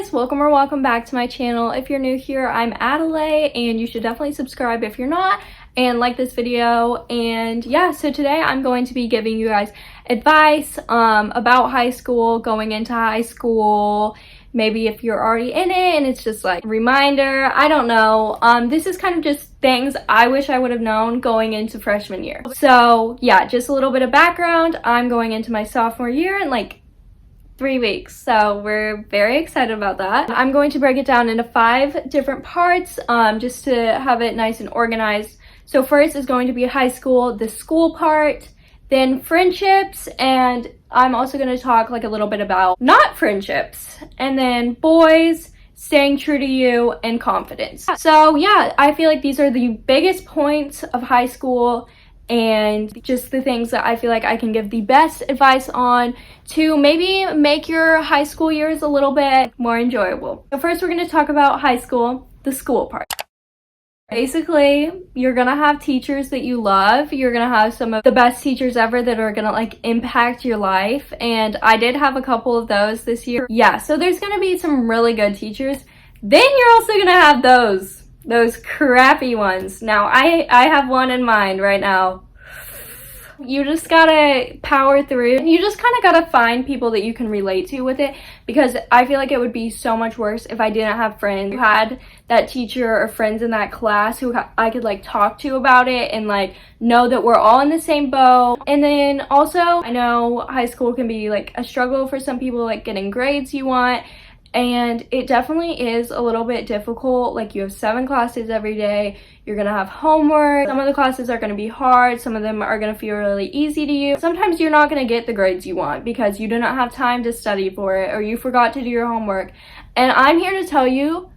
guys, welcome or welcome back to my channel. If you're new here, I'm Adelaide and you should definitely subscribe if you're not and like this video. And yeah, so today I'm going to be giving you guys advice about high school, going into high school, maybe if you're already in it and it's just like a reminder, I don't know. This is kind of just things I wish I would have known going into freshman year. So yeah, just a little bit of background. I'm going into my sophomore year in like 3 weeks, so we're very excited about that. I'm going to break it down into 5 different parts just to have it nice and organized. So first is going to be high school, the school part, then friendships, and I'm also going to talk like a little bit about not friendships, and then boys, staying true to you, and confidence. So yeah, I feel like these are the biggest points of high school and just the things that I feel like I can give the best advice on to maybe make your high school years a little bit more enjoyable. So first we're going to talk about high school, the school part. Basically, you're going to have teachers that you love. You're going to have some of the best teachers ever that are going to like impact your life. And I did have a couple of those this year. Yeah, so there's going to be some really good teachers. Then you're also going to have those crappy ones. Now, I have one in mind right now. You just gotta power through. You just kind of gotta find people that you can relate to with it, because I feel like it would be so much worse if I didn't have friends who had that teacher or friends in that class who I could like talk to about it and like know that we're all in the same boat. And then also, I know high school can be like a struggle for some people, like getting grades you want. And it definitely is a little bit difficult. Like you have 7 classes every day. You're gonna have homework. Some of the classes are gonna be hard. Some of them are gonna feel really easy to you. Sometimes you're not gonna get the grades you want because you do not have time to study for it or you forgot to do your homework. And I'm here to tell you,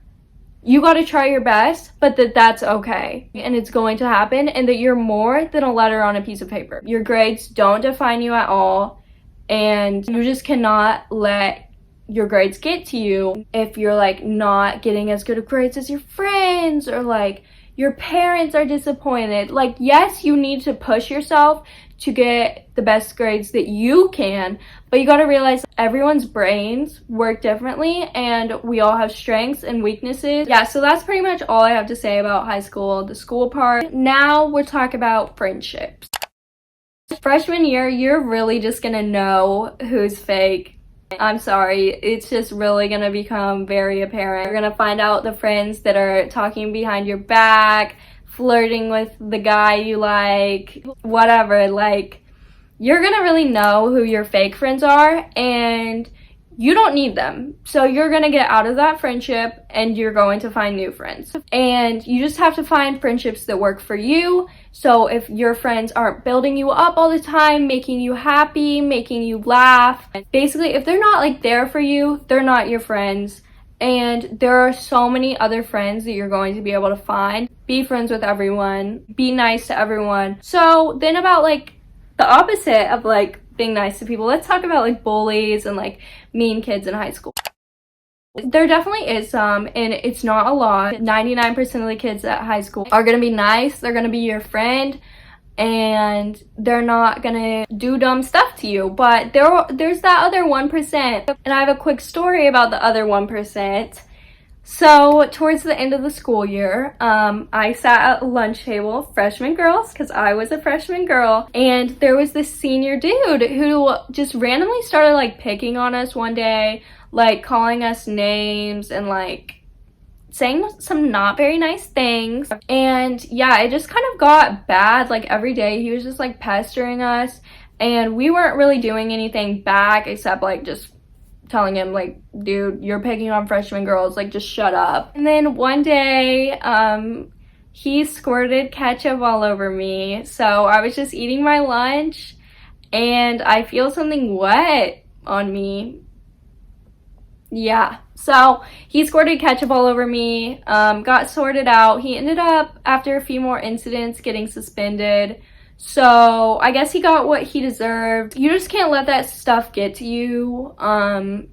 you gotta try your best, but that's okay. And it's going to happen, and that you're more than a letter on a piece of paper. Your grades don't define you at all, and you just cannot let your grades get to you if you're like not getting as good of grades as your friends, or like your parents are disappointed. Like, yes, you need to push yourself to get the best grades that you can, but you got to realize everyone's brains work differently and we all have strengths and weaknesses. Yeah, so that's pretty much all I have to say about high school, the school part. Now we'll talk about friendships. Freshman year, you're really just gonna know who's fake. I'm sorry, it's just really gonna become very apparent. You're gonna find out the friends that are talking behind your back, flirting with the guy you like, whatever. Like, you're gonna really know who your fake friends are, and you don't need them. So you're gonna get out of that friendship and you're going to find new friends. And you just have to find friendships that work for you. So if your friends aren't building you up all the time, making you happy, making you laugh, basically if they're not like there for you, they're not your friends. And there are so many other friends that you're going to be able to find. Be friends with everyone, be nice to everyone. So then about like the opposite of like being nice to people, let's talk about like bullies and like mean kids in high school. There definitely is some, and it's not a lot. 99% of the kids at high school are gonna be nice, they're gonna be your friend, and they're not gonna do dumb stuff to you. But there's that other 1%, and I have a quick story about the other 1%. So towards the end of the school year, I sat at a lunch table, freshman girls, because I was a freshman girl, and there was this senior dude who just randomly started like picking on us one day, like calling us names and like saying some not very nice things. And yeah, it just kind of got bad. Like every day he was just like pestering us, and we weren't really doing anything back except like just telling him like, dude, you're picking on freshman girls, like just shut up. And then one day he squirted ketchup all over me. So I was just eating my lunch and I feel something wet on me. Yeah, so he squirted ketchup all over me, got sorted out. He ended up, after a few more incidents, getting suspended. So I guess he got what he deserved. You just can't let that stuff get to you.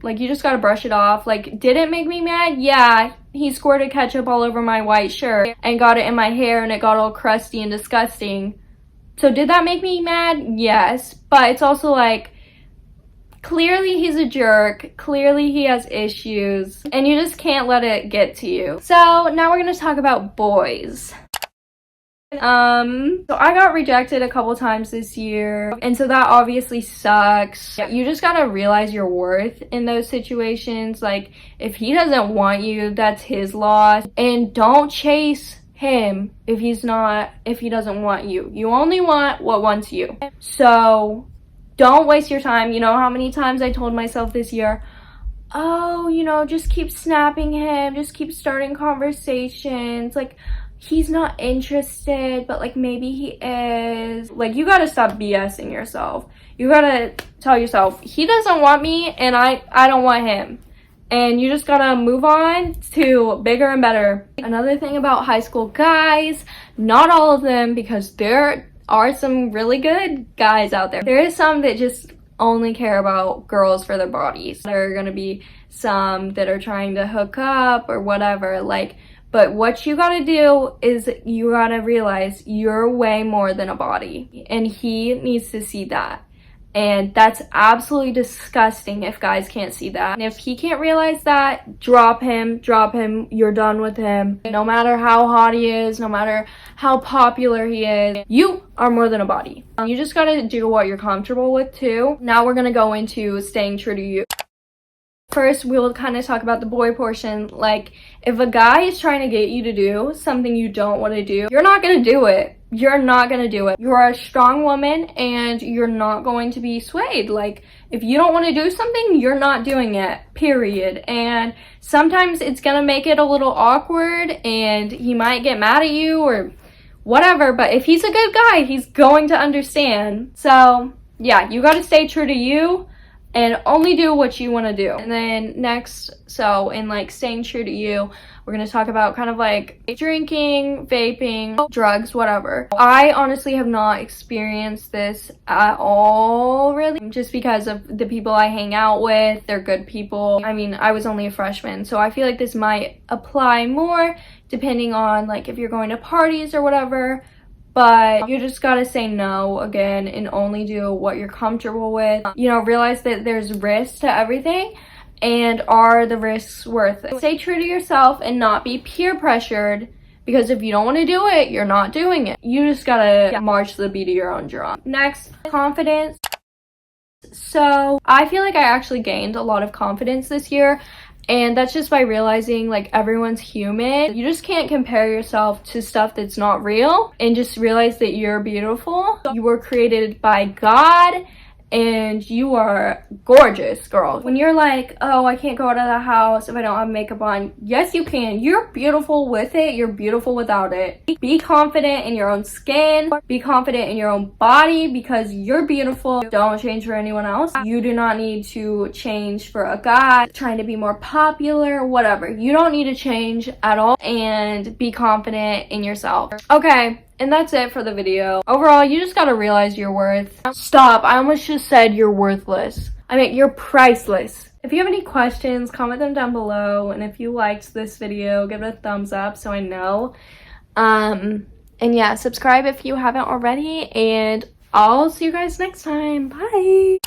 Like, you just gotta brush it off. Like, did it make me mad? Yeah, he squirted ketchup all over my white shirt and got it in my hair and it got all crusty and disgusting. So did that make me mad? Yes, but it's also like, Clearly he's a jerk, clearly he has issues, and you just can't let it get to you. So now we're gonna talk about boys. So I got rejected a couple times this year, and so that obviously sucks. You just gotta realize your worth in those situations. Like, if he doesn't want you, that's his loss, and don't chase him if he doesn't want you. You only want what wants you. So don't waste your time. You know how many times I told myself this year, oh, you know, just keep snapping him, just keep starting conversations, like, he's not interested, but like maybe he is. Like, you gotta stop BSing yourself. You gotta tell yourself, he doesn't want me and I don't want him. And you just gotta move on to bigger and better. Another thing about high school guys, not all of them, because there are some really good guys out there. There is some that just only care about girls for their bodies. There are gonna be some that are trying to hook up or whatever, like, but what you gotta do is you gotta realize you're way more than a body, and he needs to see that. And that's absolutely disgusting if guys can't see that. And if he can't realize that, drop him, you're done with him. No matter how hot he is, no matter how popular he is, you are more than a body. You just gotta do what you're comfortable with too. Now we're gonna go into staying true to you. First, we'll kind of talk about the boy portion. Like, if a guy is trying to get you to do something you don't want to do, you're not going to do it. You're not going to do it. You're a strong woman and you're not going to be swayed. Like, if you don't want to do something, you're not doing it, period. And sometimes it's going to make it a little awkward and he might get mad at you or whatever. But if he's a good guy, he's going to understand. So, yeah, you got to stay true to you and only do what you want to do. And then next, so in like staying true to you, we're going to talk about kind of like drinking, vaping, drugs, whatever. I honestly have not experienced this at all, really, just because of the people I hang out with. They're good people. I mean, I was only a freshman, so I feel like this might apply more depending on like if you're going to parties or whatever. But you just gotta say no again and only do what you're comfortable with. You know, realize that there's risks to everything, and are the risks worth it? Stay true to yourself and not be peer pressured, because if you don't want to do it, you're not doing it. You just gotta march to the beat of your own drum. Next, confidence. So I feel like I actually gained a lot of confidence this year. And that's just by realizing like everyone's human. You just can't compare yourself to stuff that's not real, and just realize that you're beautiful. You were created by God and you are gorgeous, girl. When you're like, oh, I can't go out of the house if I don't have makeup on. Yes, you can. You're beautiful with it. You're beautiful without it. Be confident in your own skin. Be confident in your own body, because you're beautiful. Don't change for anyone else. You do not need to change for a guy trying to be more popular, whatever. You don't need to change at all, and be confident in yourself. Okay. And that's it for the video. Overall, you just gotta realize your worth. Stop, I almost just said you're worthless. I mean, you're priceless. If you have any questions, comment them down below. And if you liked this video, give it a thumbs up so I know. And yeah, subscribe if you haven't already. And I'll see you guys next time. Bye.